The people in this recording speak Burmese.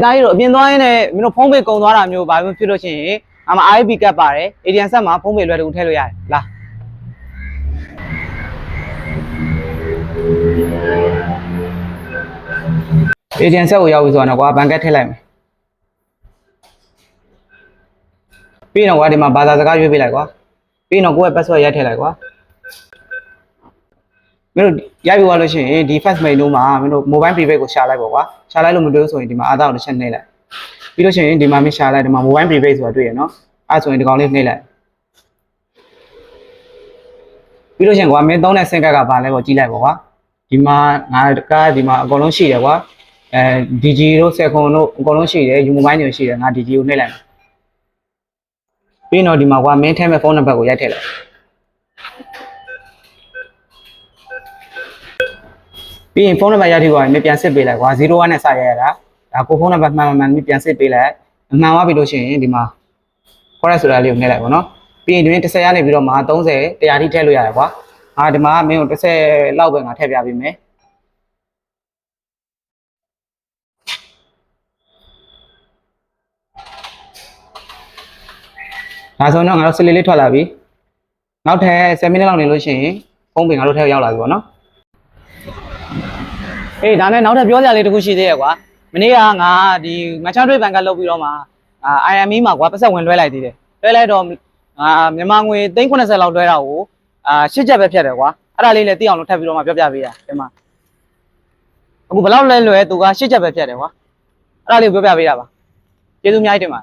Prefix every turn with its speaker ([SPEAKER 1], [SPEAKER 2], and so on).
[SPEAKER 1] ဒါကြီးတော့အပြင်သွားရင်းနဲ့မင်းတို့ဖုန်းပေကုံသွားတာမျိုးဘာမျိုးဖြစ်လို့ရှိရင်အမ IB ကတ်ပါတယ် ATM ဆက်မှာဖုန်းပေလွယ်တူထည့်လို့ရတယ်လားATM ဆက်ကိုရောက်ပြီဆိုတော့ကွာဘဏ်ကတ်ထည့်လိုက်မယ်ပြီးတော့ကွာဒီမှာဘာသာစကားရွေးပေးလိုက်ကွာပြီးတော့ကိုယ့်ရဲ့ password ရိုက်ထည့်လိုက်ကွာမင်းတို့ရိုက်ပြီးသွားလို့ရှိရင်ဒီ first menu မှာမင်းတို့ mobile prepaid ကိုရှာလိုက်ပေါ့ကွာရှာလိုက်လို့မတွေ့ဘူးဆိုရင်ဒီမှာအာသာကိုတစ်ချက်နှိပ်လိုက်ပြီးလို့ရှိရင်ဒီမှာမင်းရှာလိုက်ဒီမှာ mobile prepaid ဆိုတာတွေ့ရနော်အဲ့ဆိုရင်ဒီကောင်လေးနှိပ်လိုက်ပြီးလို့ရှိရင်ကွာမင်းသုံးတဲ့ SIM ကတ်ကဘာလဲပေါ့ကြည့်လိုက်ပေါ့ကွာဒီမှာငါကဒီမှာအကုန်လုံးရှိတယ်ကွာDG တို့10ခွန်တို့အကုန်လုံးရှိတယ် U mobile တွေရှိတယ်ငါ DG ကိုနှိပ်လိုက်ပြီးတော့ဒီမှာကွာမင်းထဲမဲ့ဖုန်းနံပါတ်ကိုရိုက်ထည့်လိုက်ပြီးရင်ဖုန်းနံပါတ်ရိုက်ထည့်သွားရင်မင်းပြန်စစ်ပေးလိုက်ကွာ01နဲ့စရိုက်ရတာဒါကိုဖုန်းနံပါတ်မှန်မှန်မင်းပြန်စစ်ပေးလိုက်အမှန်သွားပြီလို့ရှိရင်ဒီမှာ correct ဆိုတာလေးကိုနှိပ်လိုက်ပါနော်ပြီးရင်ဒီနေ့10ရနေပြီးတော့မှ30 100ထိထည့်လို့ရတယ်ကွာဒီမှာမင်းကို30လောက်ပဲငါထည့်ပြပေးမယ်ဒါဆိုတော့ငါတို့စလေးလေးထွက်လာပြီနောက်ထပ်10မိနစ်လောက်နေလို့ရှိရင်ဖုန်းပင်ငါတို့ထည့်ရောက်လာပြီပေါ့နော်အေးဒါနဲ့နောက်ထပ်ပြောစရာလေးတစ်ခုရှိသေးရဲ့ကွာမနေ့ကငါဒီမချမ်းတွေးဘန်ကလောက်ပြီးတော့မှIME မှာကွာပတ်ဆက်ဝင်လွှဲလိုက်သေးတယ်လွှဲလိုက်တော့မြန်မာငွေ390လောက်လွှဲတာကို8ချက်ပဲဖြတ်တယ်ကွာအဲ့ဒါလေးလည်းသိအောင်လို့ထပ်ပြီးတော့မှပြောပြပေးတာဒီမှာအခုဘယ်လောက်လဲလွှဲသူက8ချက်ပဲဖြတ်တယ်ကွာအဲ့ဒါလေးကိုပြောပြပေးတာပါကျေးဇူးအများကြီးတင်ပါ